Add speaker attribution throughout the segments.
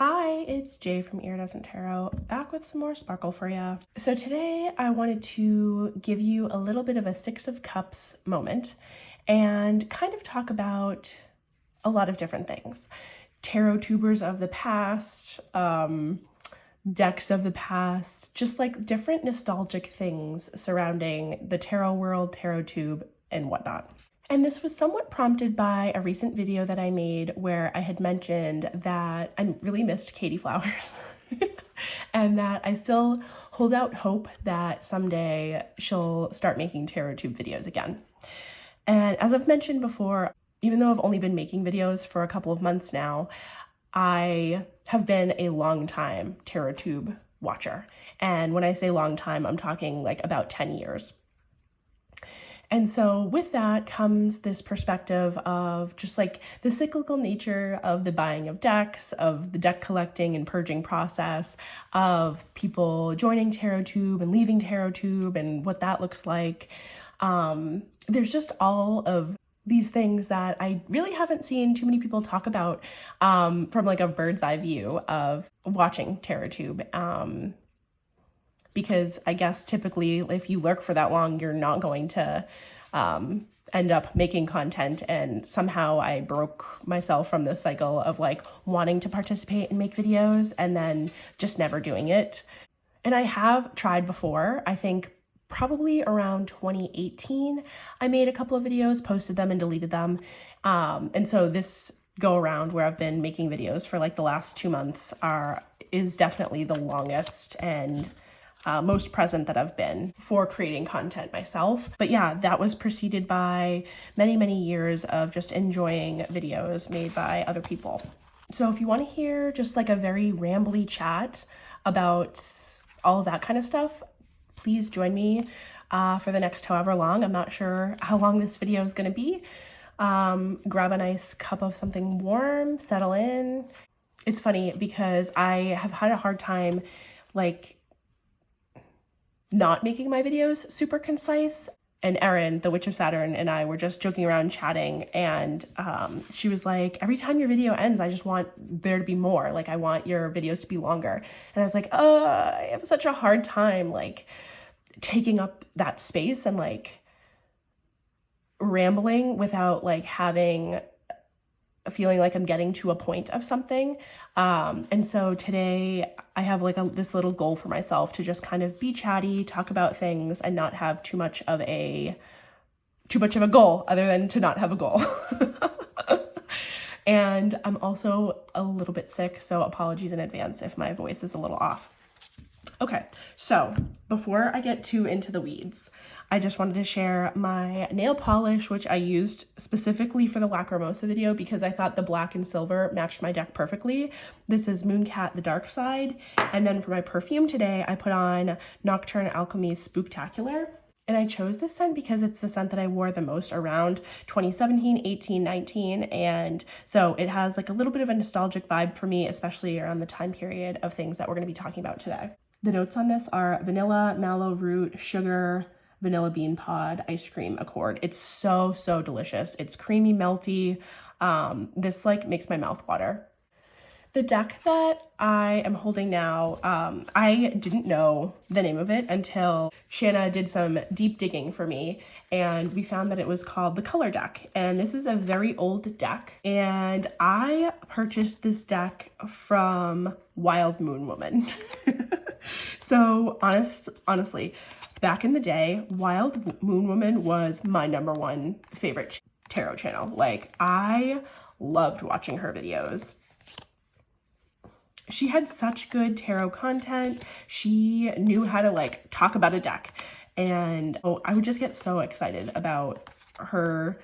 Speaker 1: Hi, it's Jay from Iridescent Tarot, back with some more sparkle for you. So today I wanted to give you a little bit of a Six of Cups moment and kind of talk about a lot of different things. Tarotubers of the past, decks of the past, just like different nostalgic things surrounding the tarot world, Tarotube, and whatnot. And this was somewhat prompted by a recent video that I made where I had mentioned that I really missed Katie Flowers and that I still hold out hope that someday she'll start making Tarotube videos again. And as I've mentioned before, even though I've only been making videos for a couple of months now, I have been a long time Tarotube watcher. And when I say long time, I'm talking like about 10 years. And so with that comes this perspective of just like the cyclical nature of the buying of decks, of the deck collecting and purging process, of people joining Tarotube and leaving Tarotube and what that looks like. There's just all of these things that I really haven't seen too many people talk about from like a bird's eye view of watching Tarotube. Because I guess typically if you lurk for that long, you're not going to end up making content. And somehow I broke myself from this cycle of like wanting to participate and make videos and then just never doing it. And I have tried before. I think probably around 2018, I made a couple of videos, posted them and deleted them. And so this go around where I've been making videos for like the last 2 months is definitely the longest and most present that I've been for creating content myself. But yeah, that was preceded by many, many years of just enjoying videos made by other people. So if you want to hear just like a very rambly chat about all of that kind of stuff, please join me for the next however long. I'm not sure how long this video is going to be. Grab a nice cup of something warm, settle in. It's funny because I have had a hard time like not making my videos super concise. And Erin, the Witch of Saturn, and I were just joking around chatting, and she was like, every time your video ends, I just want there to be more. Like, I want your videos to be longer. And I was like, I have such a hard time, like, taking up that space and, like, rambling without, like, having feeling like I'm getting to a point of something. And so today I have like this little goal for myself to just kind of be chatty, talk about things and not have too much of a goal other than to not have a goal. And I'm also a little bit sick, so apologies in advance if my voice is a little off. Okay, so before I get too into the weeds, I just wanted to share my nail polish, which I used specifically for the Lacrimosa video because I thought the black and silver matched my deck perfectly. This is Mooncat the Dark Side. And then for my perfume today, I put on Nocturne Alchemy's Spooktacular. And I chose this scent because it's the scent that I wore the most around 2017, 18, 19. And so it has like a little bit of a nostalgic vibe for me, especially around the time period of things that we're going to be talking about today. The notes on this are vanilla, mallow root, sugar, vanilla bean pod, ice cream accord. It's so, so delicious. It's creamy, melty. This like makes my mouth water. The deck that I am holding now, I didn't know the name of it until Shanna did some deep digging for me, and we found that it was called the Color Deck. And this is a very old deck, and I purchased this deck from Wild Moon Woman. So honestly, back in the day, Wild Moon Woman was my #1 favorite tarot channel. Like, I loved watching her videos. She had such good tarot content. She knew how to like talk about a deck. And I would just get so excited about her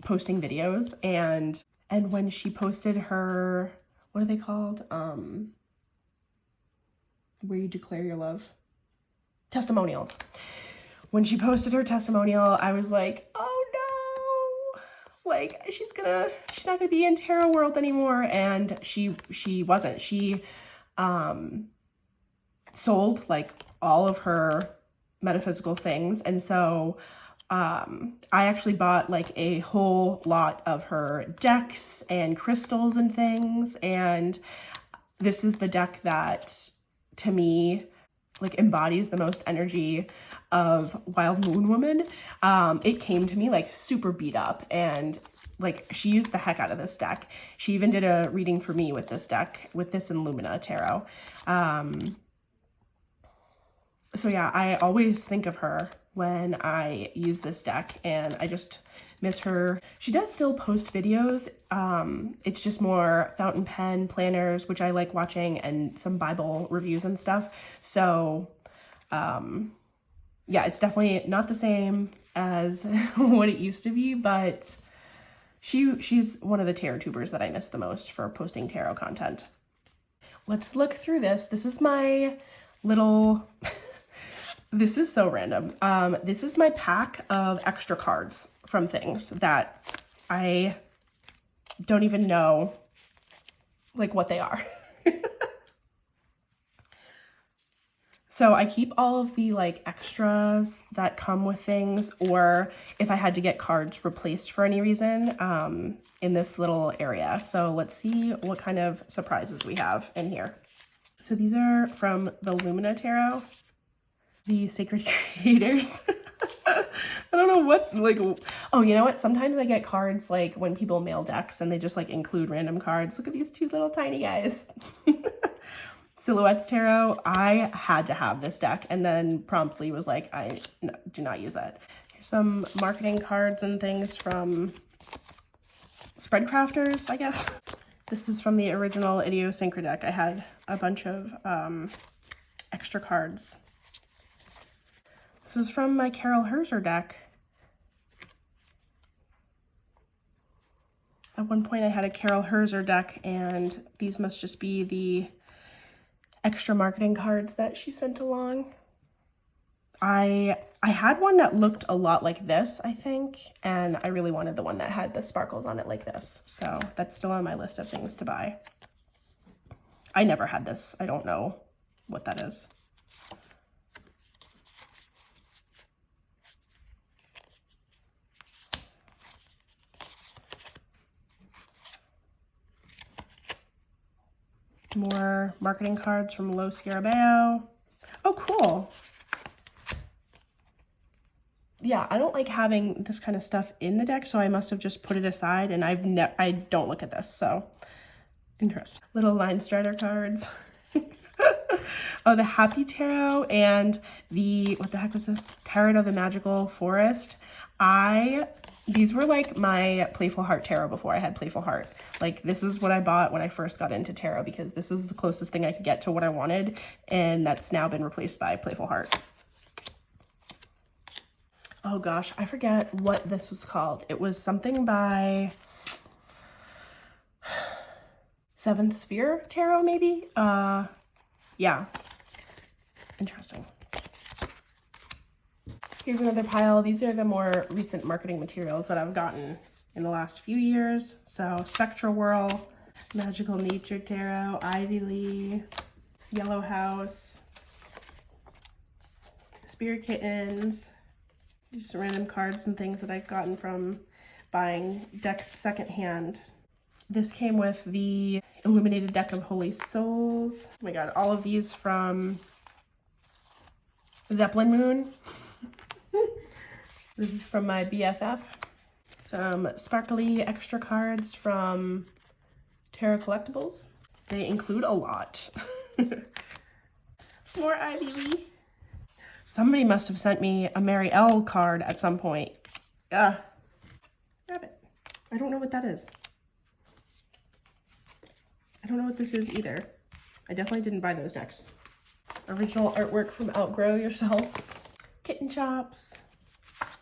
Speaker 1: posting videos. And when she posted her, what are they called? Where you declare your love? Testimonials. When she posted her testimonial, I was like, oh no, like she's not gonna be in tarot world anymore. And she wasn't. She sold like all of her metaphysical things. And so I actually bought like a whole lot of her decks and crystals and things, and this is the deck that to me like embodies the most energy of Wild Moon Woman. It came to me like super beat up, and like she used the heck out of this deck. She even did a reading for me with this deck, with this in Lumina Tarot. So yeah, I always think of her when I use this deck, and I just miss her. She does still post videos. It's just more fountain pen planners, which I like watching, and some Bible reviews and stuff. So yeah, it's definitely not the same as what it used to be, but she's one of the Tarotubers that I miss the most for posting tarot content. Let's look through this. This is my little... This is so random. This is my pack of extra cards from things that I don't even know like what they are. So I keep all of the like extras that come with things, or if I had to get cards replaced for any reason, in this little area. So let's see what kind of surprises we have in here. So these are from the Lumina Tarot, the Sacred Creators. I don't know what, like, oh, you know what? Sometimes I get cards like when people mail decks and they just like include random cards. Look at these two little tiny guys. Silhouettes Tarot. I had to have this deck and then promptly was like, do not use that. Here's some marketing cards and things from Spread Crafters, I guess. This is from the original Idiosyncra deck. I had a bunch of extra cards. This was from my Carol Herzer deck. At one point I had a Carol Herzer deck, and these must just be the extra marketing cards that she sent along. I had one that looked a lot like this, I think, and I really wanted the one that had the sparkles on it like this. So that's still on my list of things to buy. I never had this. I don't know what that is. More marketing cards from Los Scarabeo. Oh, cool. Yeah, I don't like having this kind of stuff in the deck, so I must have just put it aside, and I don't look at this, so interesting. Little line strider cards. Oh, the Happy Tarot and the, what the heck was this? Tarot of the Magical Forest. These were like my Playful Heart tarot before I had Playful Heart. Like, this is what I bought when I first got into tarot, because this was the closest thing I could get to what I wanted, and that's now been replaced by Playful Heart. Oh gosh, I forget what this was called. It was something by Seventh Sphere Tarot, maybe? Yeah. Interesting. Here's another pile. These are the more recent marketing materials that I've gotten in the last few years. So Spectral Whirl, Magical Nature Tarot, Ivy Lee, Yellow House, Spirit Kittens, just random cards and things that I've gotten from buying decks secondhand. This came with the Illuminated Deck of Holy Souls. Oh my god, all of these from Zeppelin Moon. This is from my BFF. Some sparkly extra cards from Tarot Collectibles. They include a lot. More Ivy Lee. Somebody must have sent me a Mary L card at some point. Grab it. I don't know what that is. I don't know what this is either. I definitely didn't buy those decks. Original artwork from Outgrow Yourself. Kitten Chops.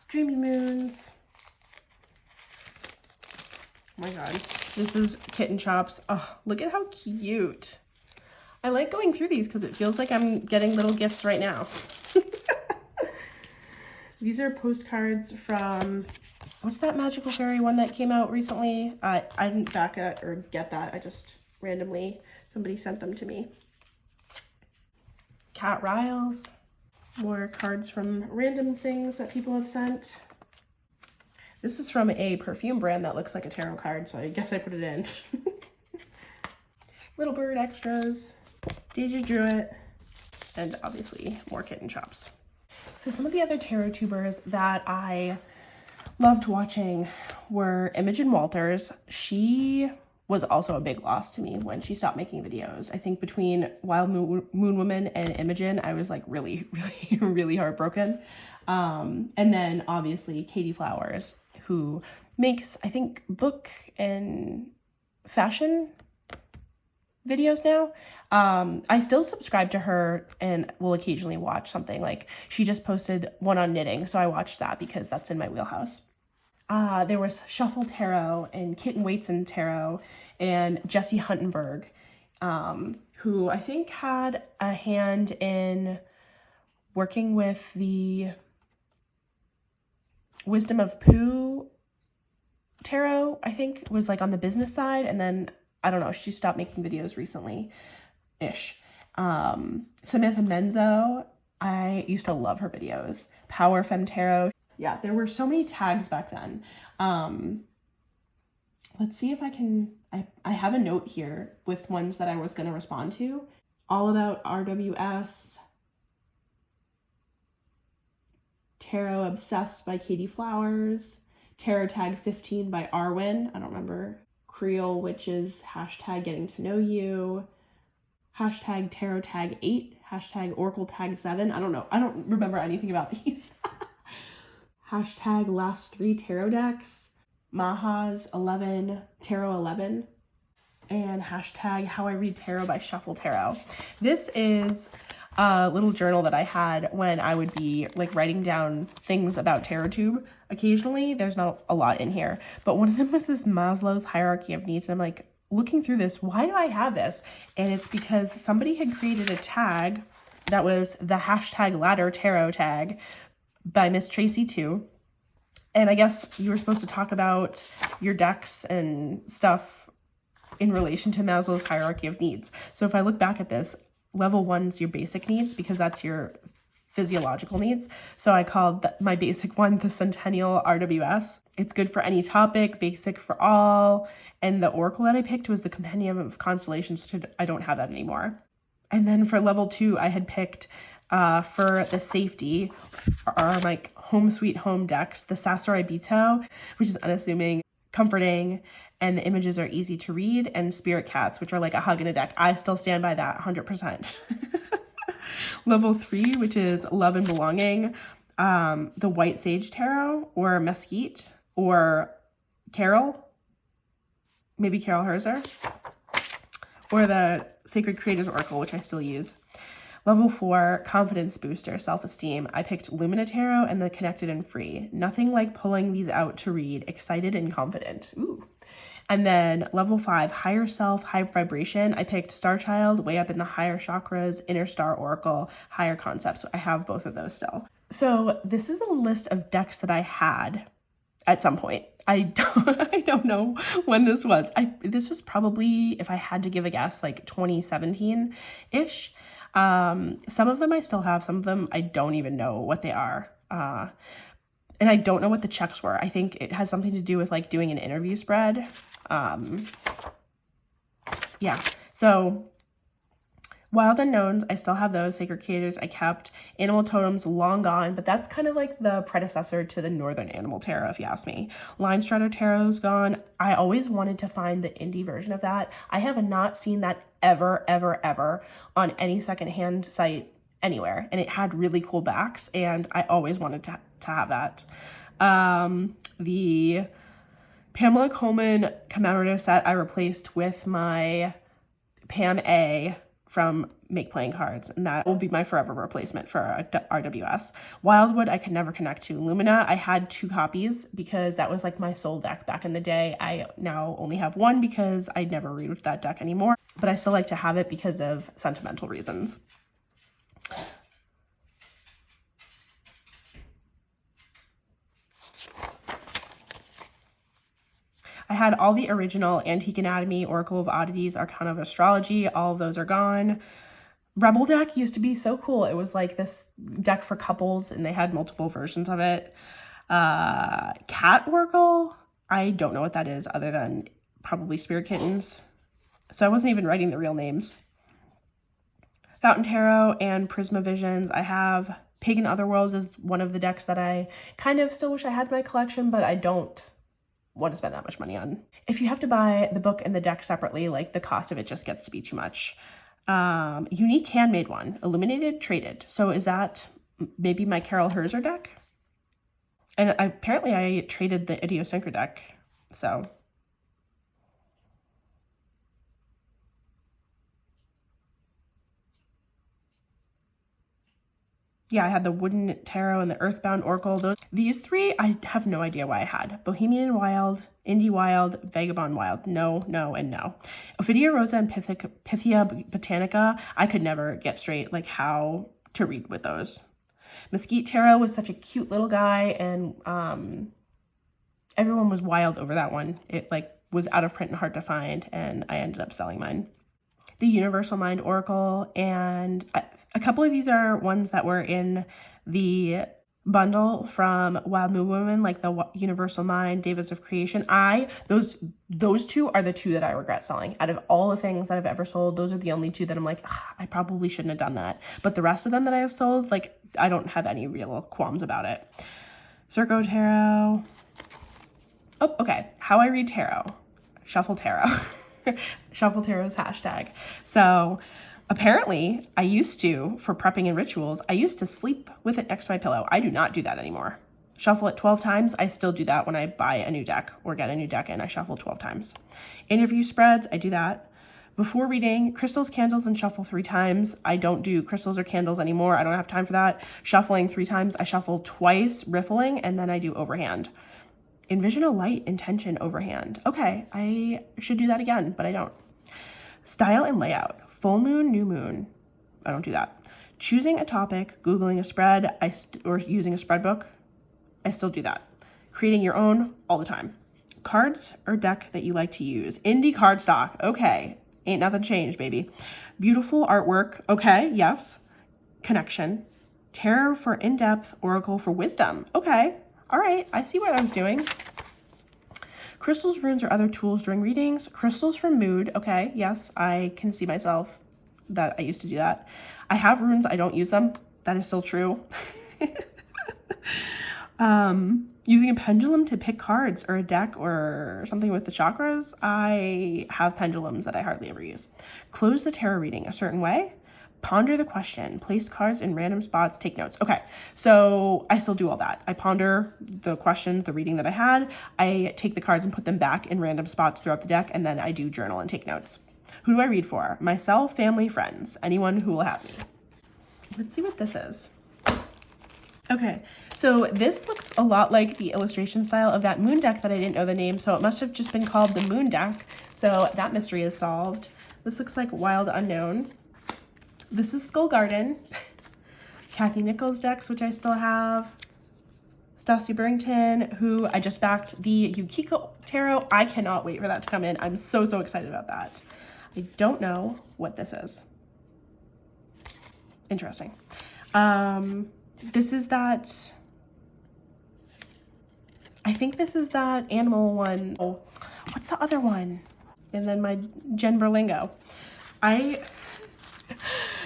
Speaker 1: Dreamy Moons. Oh my god. This is Kitten Chops. Oh, look at how cute. I like going through these because it feels like I'm getting little gifts right now. These are postcards from, what's that magical fairy one that came out recently? I didn't back it or get that. I just randomly, somebody sent them to me. Cat Riles. More cards from random things that people have sent. This is from a perfume brand that looks like a tarot card, so I guess I put it in. Little Bird extras, Deja Druid, and obviously more kitten chops. So some of the other Tarotubers that I loved watching were Imogen Walters. She was also a big loss to me when she stopped making videos. I think between Wild Moon Woman and Imogen, I was like really heartbroken. And then obviously Katie Flowers, who makes, I think, book and fashion videos now. I still subscribe to her and will occasionally watch something. Like she just posted one on knitting, so I watched that because that's in my wheelhouse. There was Shuffle Tarot and Kitten Waitson Tarot and Jessie Huntenberg, who I think had a hand in working with the Wisdom of Pooh Tarot, I think, was like on the business side, and then I don't know, she stopped making videos recently-ish. Samantha Menzo, I used to love her videos. Power Femme Tarot. Yeah, there were so many tags back then. Let's see if I can, I have a note here with ones that I was going to respond to. All About RWS. Tarot Obsessed by Katie Flowers. Tarot Tag 15 by Arwen. I don't remember. Creole Witches, hashtag Getting to Know You. Hashtag Tarot Tag 8. Hashtag Oracle Tag 7. I don't know. I don't remember anything about these. Hashtag Last 3 Tarot Decks. Maha's 11. Tarot 11. And hashtag How I Read Tarot by Shuffle Tarot. This is a little journal that I had when I would be like writing down things about Tarotube. Occasionally, there's not a lot in here, but one of them was this Maslow's hierarchy of needs. And I'm like looking through this, why do I have this? And it's because somebody had created a tag that was the hashtag ladder tarot tag by Miss Tracy too. And I guess you were supposed to talk about your decks and stuff in relation to Maslow's hierarchy of needs. So if I look back at this, level 1's your basic needs because that's your physiological needs. So I called my basic one the Centennial RWS. It's good for any topic, basic for all. And the oracle that I picked was the Compendium of Constellations. I don't have that anymore. And then for level 2, I had picked for the safety are like Home Sweet Home decks, the Sasarai Bito, which is unassuming, comforting, and the images are easy to read, and Spirit Cats, which are like a hug in a deck. I still stand by that 100%. Level 3, which is Love and Belonging, the White Sage Tarot, or Mesquite, or Carol, maybe Carol Herzer, or the Sacred Creators Oracle, which I still use. Level 4, Confidence Booster, Self-Esteem. I picked Lumina Tarot and the Connected and Free. Nothing like pulling these out to read. Excited and confident. Ooh. And then level 5, Higher Self, High Vibration. I picked Star Child, Way Up in the Higher Chakras, Inner Star Oracle, Higher Concepts. I have both of those still. So this is a list of decks that I had at some point. I don't know when this was. This was probably, if I had to give a guess, like 2017-ish. Some of them I still have. Some of them I don't even know what they are. And I don't know what the checks were. I think it has something to do with like doing an interview spread. Yeah. So Wild Unknowns, I still have those. Sacred Creators, I kept. Animal Totems, long gone, but that's kind of like the predecessor to the Northern Animal Tarot, if you ask me. Line Strider Tarot's gone. I always wanted to find the indie version of that. I have not seen that ever on any secondhand site anywhere, and it had really cool backs, and I always wanted to have that. The Pamela Coleman commemorative set I replaced with my Pam A from Make Playing Cards, and that will be my forever replacement for RWS. Wildwood I could never connect to. Lumina, I had 2 copies because that was like my soul deck back in the day. I now only have 1 because I never read with that deck anymore, but I still like to have it because of sentimental reasons. I had all the original Antique Anatomy, Oracle of Oddities, Arcana of Astrology. All of those are gone. Rebel deck used to be so cool. It was like this deck for couples, and they had multiple versions of it. Cat oracle. I don't know what that is other than probably spirit kittens. So I wasn't even writing the real names. Fountain Tarot and Prisma Visions. I have Pagan Otherworlds is one of the decks that I kind of still wish I had in my collection, but I don't want to spend that much money on. If you have to buy the book and the deck separately, like the cost of it just gets to be too much. Unique handmade one, illuminated, traded. So is that maybe my Carol Herzer deck? And apparently I traded the Idiosyncra deck, so. Yeah, I had the Wooden Tarot and the Earthbound Oracle. These three, I have no idea why I had. Bohemian Wild, Indie Wild, Vagabond Wild. No, no, and no. Ophidia Rosa and Pythia Botanica, I could never get straight like how to read with those. Mesquite Tarot was such a cute little guy, and everyone was wild over that one. It like was out of print and hard to find, and I ended up selling mine. The Universal Mind Oracle, and a couple of these are ones that were in the bundle from Wild Moon Women, like the Universal Mind, Davis of Creation. Those two are the two that I regret selling. Out of all the things that I've ever sold, those are the only two that I'm like, I probably shouldn't have done that. But the rest of them that I have sold, like, I don't have any real qualms about it. Circo Tarot. Oh, okay. How I read tarot. Shuffle Tarot. Shuffle Tarot's hashtag. So apparently I used to, for prepping and rituals, I used to sleep with it next to my pillow. I do not do that anymore. Shuffle it 12 times. I still do that when I buy a new deck or get a new deck, and I shuffle 12 times. Interview spreads, I do that. Before reading, crystals, candles, and shuffle 3 times. I don't do crystals or candles anymore. I don't have time for that. Shuffling 3 times. I shuffle twice, riffling, and then I do overhand. Envision a light intention overhand. Okay, I should do that again, but I don't. Style and layout. Full moon, new moon. I don't do that. Choosing a topic, Googling a spread, or using a spread book. I still do that. Creating your own all the time. Cards or deck that you like to use. Indie cardstock. Okay, ain't nothing changed, baby. Beautiful artwork. Okay, yes. Connection. Tarot for in-depth, oracle for wisdom. Okay. All right, I see what I was doing. Crystals, runes, or other tools during readings. Crystals for mood. Okay, yes, I can see myself that I used to do that. I have runes, I don't use them. That is still true. Using a pendulum to pick cards or a deck or something with the chakras. I have pendulums that I hardly ever use. Close the tarot reading a certain way. Ponder the question, place cards in random spots, take notes. Okay, so I still do all that. I ponder the question, the reading that I had. I take the cards and put them back in random spots throughout the deck, and then I do journal and take notes. Who do I read for? Myself, family, friends, anyone who will have me. Let's see what this is. Okay, so this looks a lot like the illustration style of that moon deck that I didn't know the name, so it must have just been called the moon deck. So that mystery is solved. This looks like Wild Unknown. This is Skull Garden, Kathy Nichols decks, which I still have, Stassi Burrington, who I just backed the Yukiko Tarot. I cannot wait for that to come in. I'm so, so excited about that. I don't know what this is. Interesting. This is that, I think this is that animal one. Oh, what's the other one? And then my Jen Berlingo.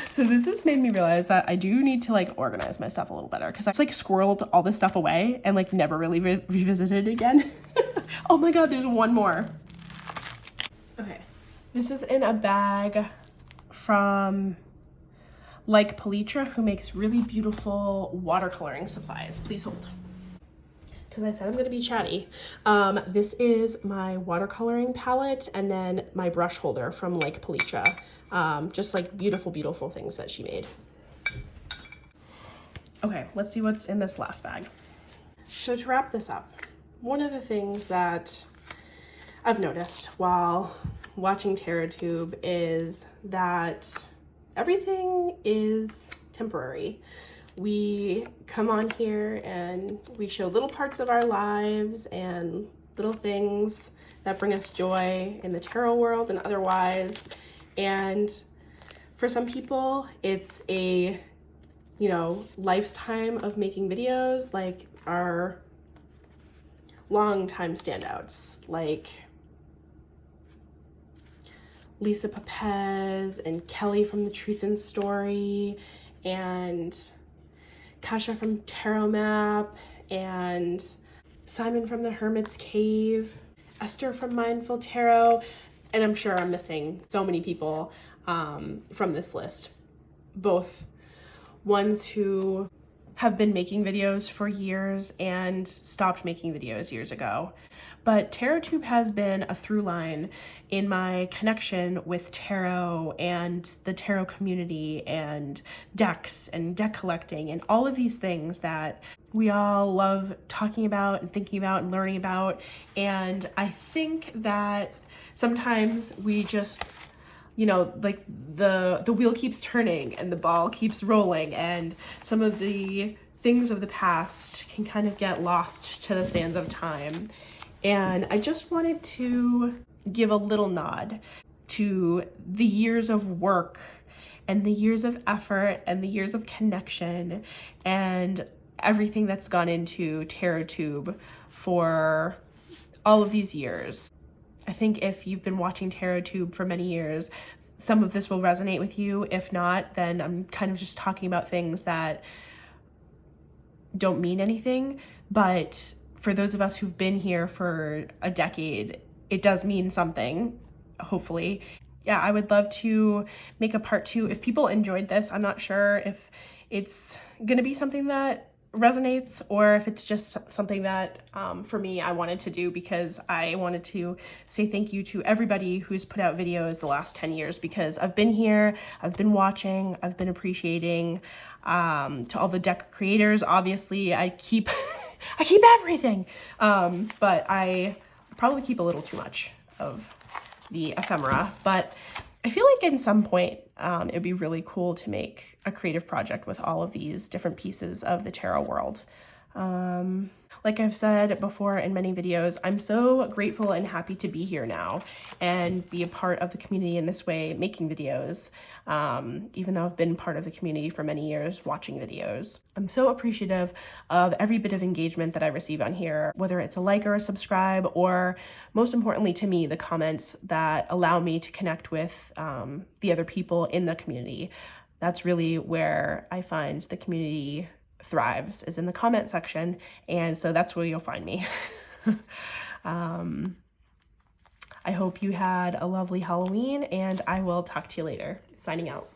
Speaker 1: So this has made me realize that I do need to like organize my stuff a little better, because I just like squirreled all this stuff away and like never really revisited it again. Oh my god, there's one more. Okay, this is in a bag from Like Palitra, who makes really beautiful watercoloring supplies. Please hold. Because I said I'm going to be chatty. This is my watercoloring palette and then my brush holder from Like Palitra. Just like beautiful, beautiful things that she made. Okay, let's see what's in this last bag. So to wrap this up, one of the things that I've noticed while watching Tarotube is that everything is temporary. We come on here and we show little parts of our lives and little things that bring us joy in the tarot world and otherwise. And for some people, it's a, lifetime of making videos, like our long-time standouts like Lisa Papez and Kelly from The Truth and Story and Kasha from Tarot Map and Simon from the Hermit's Cave, Esther from Mindful Tarot, and I'm sure I'm missing so many people from this list. Both ones who have been making videos for years and stopped making videos years ago. But Tarotube has been a through line in my connection with tarot and the tarot community and decks and deck collecting and all of these things that we all love talking about and thinking about and learning about. And I think that sometimes we just, you know, like the wheel keeps turning and the ball keeps rolling, and some of the things of the past can kind of get lost to the sands of time. And I just wanted to give a little nod to the years of work and the years of effort and the years of connection and everything that's gone into Tarotube for all of these years. I think if you've been watching Tarotube for many years, some of this will resonate with you. If not, then I'm kind of just talking about things that don't mean anything. But for those of us who've been here for a decade, it does mean something, hopefully. Yeah, I would love to make a part 2. If people enjoyed this, I'm not sure if it's gonna be something that resonates or if it's just something that for me I wanted to do because I wanted to say thank you to everybody who's put out videos the last 10 years, because I've been here, I've been watching, I've been appreciating. To all the deck creators, obviously I keep I keep everything, but I probably keep a little too much of the ephemera. But I feel like in some point it'd be really cool to make a creative project with all of these different pieces of the tarot world. Like I've said before in many videos, I'm so grateful and happy to be here now and be a part of the community in this way, making videos, even though I've been part of the community for many years, watching videos. I'm so appreciative of every bit of engagement that I receive on here, whether it's a like or a subscribe, or most importantly to me, the comments that allow me to connect with the other people in the community. That's really where I find the community thrives, is in the comment section, and so that's where you'll find me. I hope you had a lovely Halloween, and I will talk to you later. Signing out.